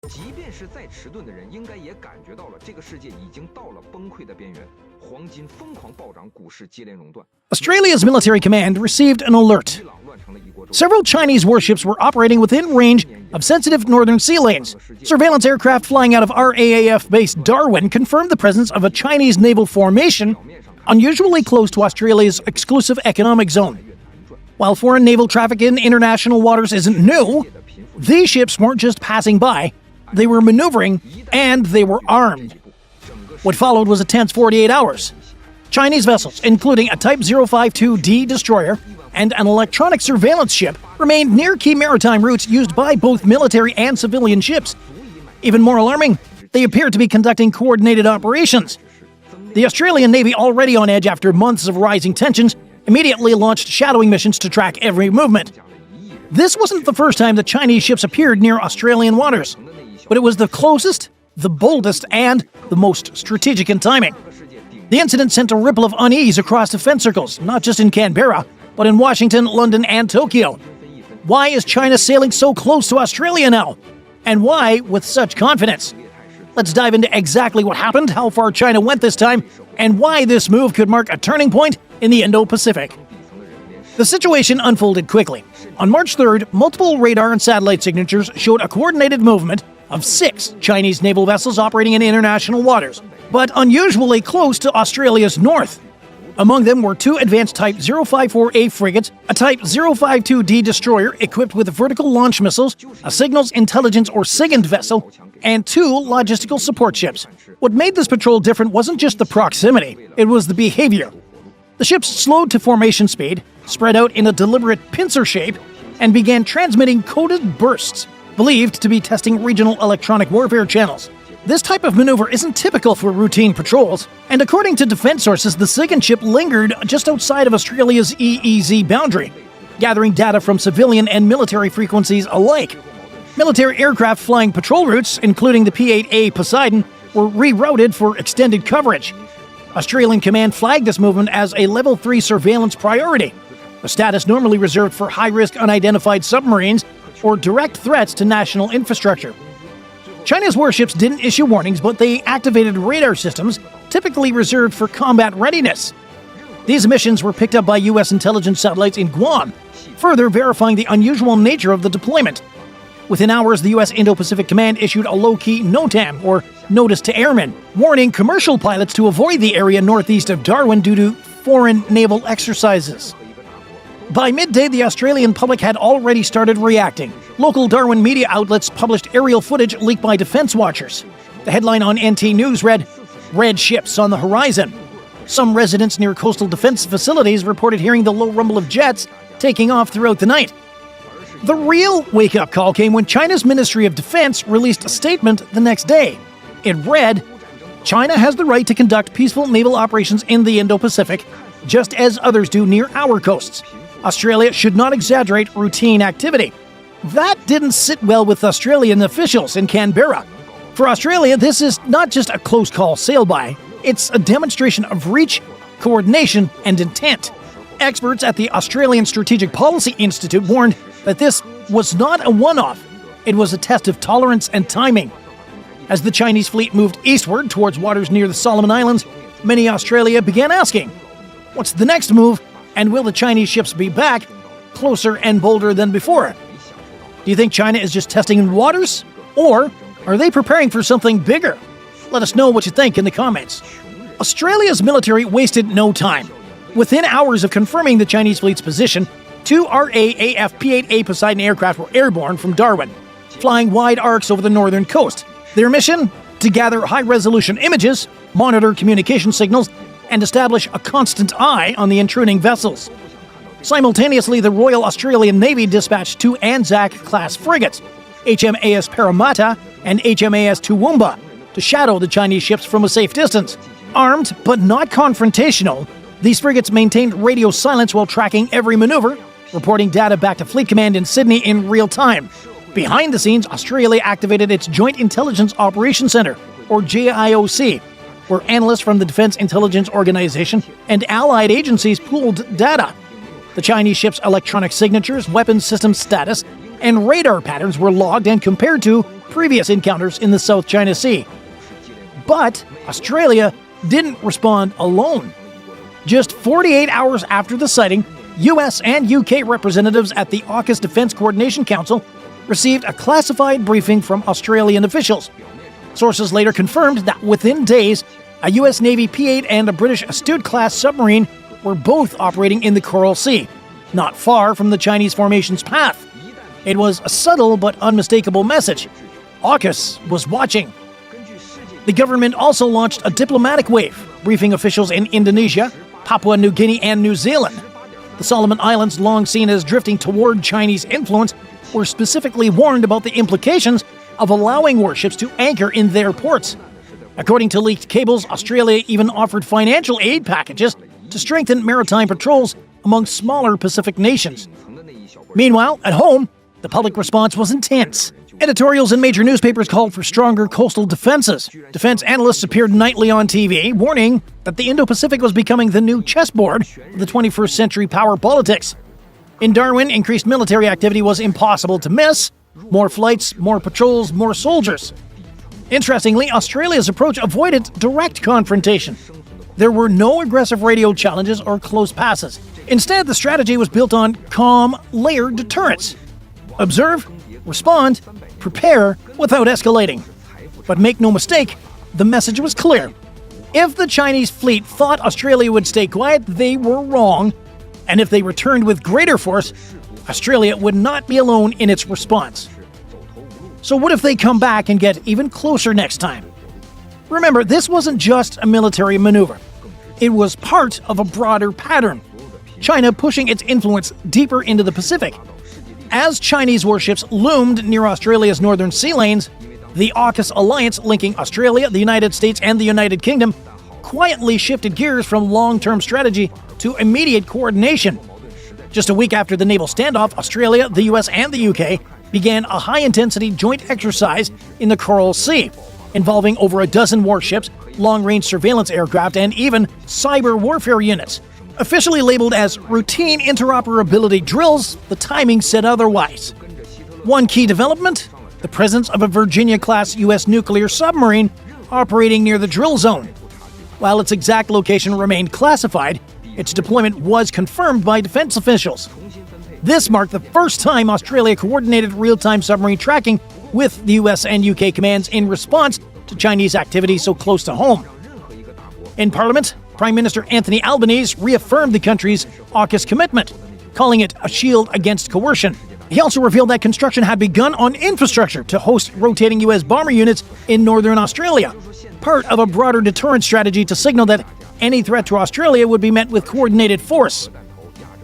即便是再迟钝的人，应该也感觉到了这个世界已经到了崩溃的边缘，黄金疯狂暴涨，股市接连熔断。Australia's military command received an alert. Several Chinese warships were operating within range of sensitive northern sea lanes. Surveillance aircraft flying out of RAAF base Darwin confirmed the presence of a Chinese naval formation unusually close to Australia's exclusive economic zone. While foreign naval traffic in international waters isn't new, these ships weren't just passing by, they were maneuvering, and they were armed. What followed was a tense 48 hours. Chinese vessels, including a Type 052D destroyer and an electronic surveillance ship, remained near key maritime routes used by both military and civilian ships. Even more alarming, they appeared to be conducting coordinated operations. The Australian Navy, already on edge after months of rising tensions, immediately launched shadowing missions to track every movement. This wasn't the first time that Chinese ships appeared near Australian waters, but it was the closest, the boldest, and the most strategic in timing. The incident sent a ripple of unease across defense circles, not just in Canberra, but in Washington, London, and Tokyo. Why is China sailing so close to Australia now? And why with such confidence? Let's dive into exactly what happened, how far China went this time, and why this move could mark a turning point in the Indo-Pacific. The situation unfolded quickly. On March 3rd, multiple radar and satellite signatures showed a coordinated movement of 6 Chinese naval vessels operating in international waters, but unusually close to Australia's north. Among them were 2 advanced Type 054A frigates, a Type 052D destroyer equipped with vertical launch missiles, a signals intelligence or SIGINT vessel, and 2 logistical support ships. What made this patrol different wasn't just the proximity, it was the behavior. The ships slowed to formation speed, spread out in a deliberate pincer shape, and began transmitting coded bursts, believed to be testing regional electronic warfare channels. This type of maneuver isn't typical for routine patrols, and according to defense sources, the SIGINT ship lingered just outside of Australia's EEZ boundary, gathering data from civilian and military frequencies alike. Military aircraft flying patrol routes, including the P-8A Poseidon, were rerouted for extended coverage. Australian Command flagged this movement as a Level 3 surveillance priority, a status normally reserved for high-risk unidentified submarines or direct threats to national infrastructure. China's warships didn't issue warnings, but they activated radar systems typically reserved for combat readiness. These missions were picked up by U.S. intelligence satellites in Guam, further verifying the unusual nature of the deployment. Within hours, the U.S. Indo-Pacific Command issued a low-key NOTAM, or Notice to Airmen, warning commercial pilots to avoid the area northeast of Darwin due to foreign naval exercises. By midday, the Australian public had already started reacting. Local Darwin media outlets published aerial footage leaked by defense watchers. The headline on NT News read, "Red ships on the horizon." Some residents near coastal defense facilities reported hearing the low rumble of jets taking off throughout the night. The real wake-up call came when China's Ministry of Defense released a statement the next day. It read, "China has the right to conduct peaceful naval operations in the Indo-Pacific, just as others do near our coasts. Australia should not exaggerate routine activity." That didn't sit well with Australian officials in Canberra. For Australia, this is not just a close call sail-by, it's a demonstration of reach, coordination, and intent. Experts at the Australian Strategic Policy Institute warned that this was not a one-off, it was a test of tolerance and timing. As the Chinese fleet moved eastward towards waters near the Solomon Islands, many in Australia began asking, what's the next move, and will the Chinese ships be back, closer and bolder than before? Do you think China is just testing waters, or are they preparing for something bigger? Let us know what you think in the comments. Australia's military wasted no time. Within hours of confirming the Chinese fleet's position, 2 RAAF P-8A Poseidon aircraft were airborne from Darwin, flying wide arcs over the northern coast. Their mission? To gather high-resolution images, monitor communication signals, and establish a constant eye on the intruding vessels. Simultaneously, the Royal Australian Navy dispatched 2 Anzac-class frigates, HMAS Parramatta and HMAS Toowoomba, to shadow the Chinese ships from a safe distance. Armed, but not confrontational, these frigates maintained radio silence while tracking every maneuver, reporting data back to Fleet Command in Sydney in real time. Behind the scenes, Australia activated its Joint Intelligence Operations Centre, or JIOC, where analysts from the Defense Intelligence Organization and allied agencies pooled data. The Chinese ships' electronic signatures, weapons system status, and radar patterns were logged and compared to previous encounters in the South China Sea. But Australia didn't respond alone. Just 48 hours after the sighting, US and UK representatives at the AUKUS Defense Coordination Council received a classified briefing from Australian officials. Sources later confirmed that within days, a US Navy P-8 and a British Astute-class submarine were both operating in the Coral Sea, not far from the Chinese formation's path. It was a subtle but unmistakable message. AUKUS was watching. The government also launched a diplomatic wave, briefing officials in Indonesia, Papua New Guinea, and New Zealand. The Solomon Islands, long seen as drifting toward Chinese influence, were specifically warned about the implications of allowing warships to anchor in their ports. According to leaked cables, Australia even offered financial aid packages to strengthen maritime patrols among smaller Pacific nations. Meanwhile, at home, the public response was intense. Editorials in major newspapers called for stronger coastal defenses. Defense analysts appeared nightly on TV, warning that the Indo-Pacific was becoming the new chessboard of the 21st century power politics. In Darwin, increased military activity was impossible to miss. More flights, more patrols, more soldiers. Interestingly, Australia's approach avoided direct confrontation. There were no aggressive radio challenges or close passes. Instead, the strategy was built on calm, layered deterrence. Observe, respond, prepare without escalating. But make no mistake, the message was clear. If the Chinese fleet thought Australia would stay quiet, they were wrong. And if they returned with greater force, Australia would not be alone in its response. So what if they come back and get even closer next time? Remember, this wasn't just a military maneuver. It was part of a broader pattern. China pushing its influence deeper into the Pacific. As Chinese warships loomed near Australia's northern sea lanes, the AUKUS alliance linking Australia, the United States, and the United Kingdom quietly shifted gears from long-term strategy to immediate coordination. Just a week after the naval standoff, Australia, the US, and the UK began a high-intensity joint exercise in the Coral Sea, involving over a dozen warships, long-range surveillance aircraft, and even cyber warfare units. Officially labeled as routine interoperability drills, the timing said otherwise. One key development? The presence of a Virginia-class U.S. nuclear submarine operating near the drill zone. While its exact location remained classified, its deployment was confirmed by defense officials. This marked the first time Australia coordinated real-time submarine tracking with the US and UK commands in response to Chinese activity so close to home. In Parliament, Prime Minister Anthony Albanese reaffirmed the country's AUKUS commitment, calling it a shield against coercion. He also revealed that construction had begun on infrastructure to host rotating US bomber units in northern Australia, part of a broader deterrent strategy to signal that any threat to Australia would be met with coordinated force.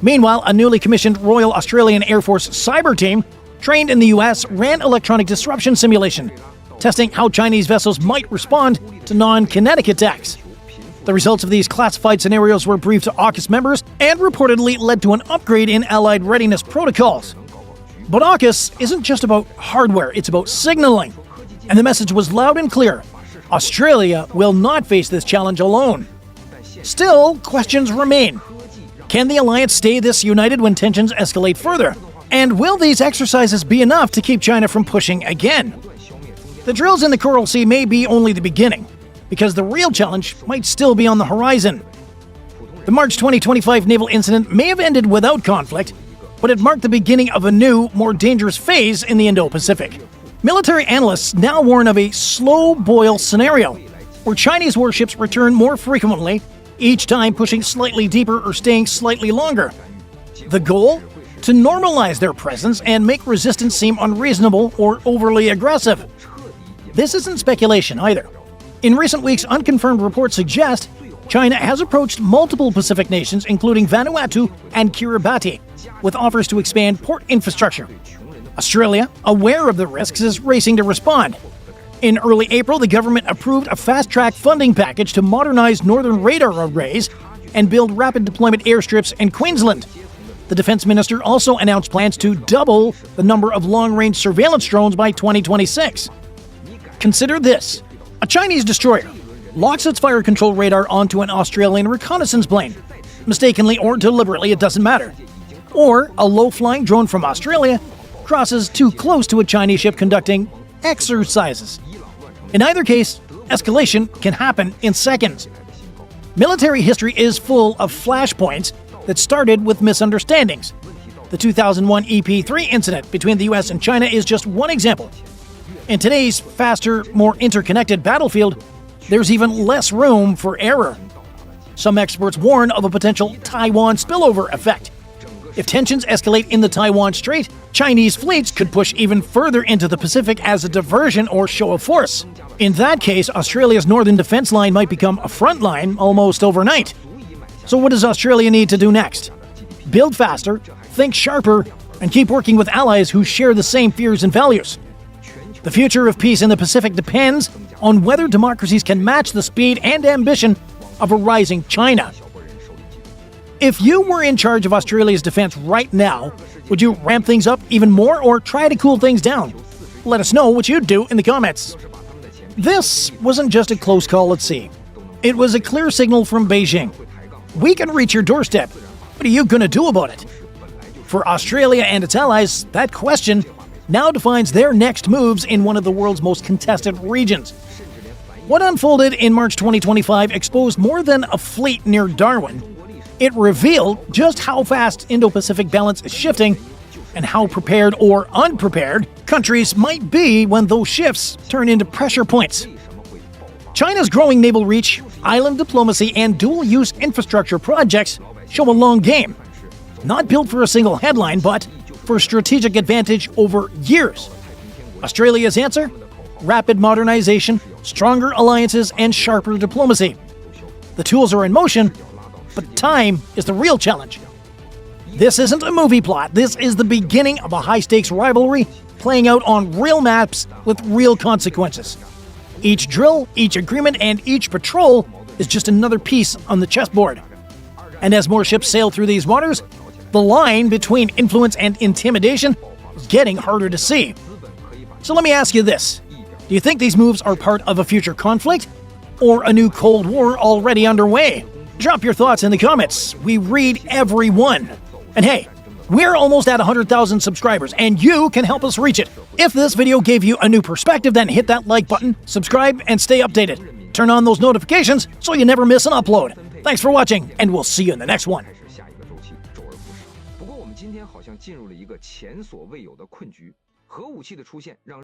Meanwhile, a newly commissioned Royal Australian Air Force cyber team, trained in the US, ran electronic disruption simulation, testing how Chinese vessels might respond to non-kinetic attacks. The results of these classified scenarios were briefed to AUKUS members and reportedly led to an upgrade in Allied readiness protocols. But AUKUS isn't just about hardware, it's about signaling. And the message was loud and clear. Australia will not face this challenge alone. Still, questions remain. Can the alliance stay this united when tensions escalate further? And will these exercises be enough to keep China from pushing again? The drills in the Coral Sea may be only the beginning, because the real challenge might still be on the horizon. The March 2025 naval incident may have ended without conflict, but it marked the beginning of a new, more dangerous phase in the Indo-Pacific. Military analysts now warn of a slow-boil scenario, where Chinese warships return more frequently, each time pushing slightly deeper or staying slightly longer. The goal? To normalize their presence and make resistance seem unreasonable or overly aggressive. This isn't speculation either. In recent weeks, unconfirmed reports suggest China has approached multiple Pacific nations, including Vanuatu and Kiribati, with offers to expand port infrastructure. Australia, aware of the risks, is racing to respond. In early April, the government approved a fast-track funding package to modernize northern radar arrays and build rapid deployment airstrips in Queensland. The defense minister also announced plans to double the number of long-range surveillance drones by 2026. Consider this. A Chinese destroyer locks its fire control radar onto an Australian reconnaissance plane. Mistakenly or deliberately, it doesn't matter. Or a low-flying drone from Australia crosses too close to a Chinese ship conducting exercises. In either case, escalation can happen in seconds. Military history is full of flashpoints that started with misunderstandings. The 2001 EP-3 incident between the US and China is just one example. In today's faster, more interconnected battlefield, there's even less room for error. Some experts warn of a potential Taiwan spillover effect. If tensions escalate in the Taiwan Strait, Chinese fleets could push even further into the Pacific as a diversion or show of force. In that case, Australia's northern defense line might become a front line almost overnight. So what does Australia need to do next? Build faster, think sharper, and keep working with allies who share the same fears and values. The future of peace in the Pacific depends on whether democracies can match the speed and ambition of a rising China. If you were in charge of Australia's defense right now, would you ramp things up even more or try to cool things down? Let us know what you'd do in the comments. This wasn't just a close call at sea. It was a clear signal from Beijing. We can reach your doorstep. What are you going to do about it? For Australia and its allies, that question now defines their next moves in one of the world's most contested regions. What unfolded in March 2025 exposed more than a fleet near Darwin. It revealed just how fast Indo-Pacific balance is shifting and how prepared or unprepared countries might be when those shifts turn into pressure points. China's growing naval reach, island diplomacy, and dual-use infrastructure projects show a long game. Not built for a single headline, but for strategic advantage over years. Australia's answer? Rapid modernization, stronger alliances, and sharper diplomacy. The tools are in motion, but time is the real challenge. This isn't a movie plot. This is the beginning of a high-stakes rivalry playing out on real maps with real consequences. Each drill, each agreement, and each patrol is just another piece on the chessboard. And as more ships sail through these waters, the line between influence and intimidation is getting harder to see. So let me ask you this. Do you think these moves are part of a future conflict or a new Cold War already underway? Drop your thoughts in the comments. We read every one. And hey, we're almost at 100,000 subscribers, and you can help us reach it. If this video gave you a new perspective, then hit that like button, subscribe, and stay updated. Turn on those notifications so you never miss an upload. Thanks for watching, and we'll see you in the next one. 不过我们今天好像进入了一个前所未有的困局，核武器的出现让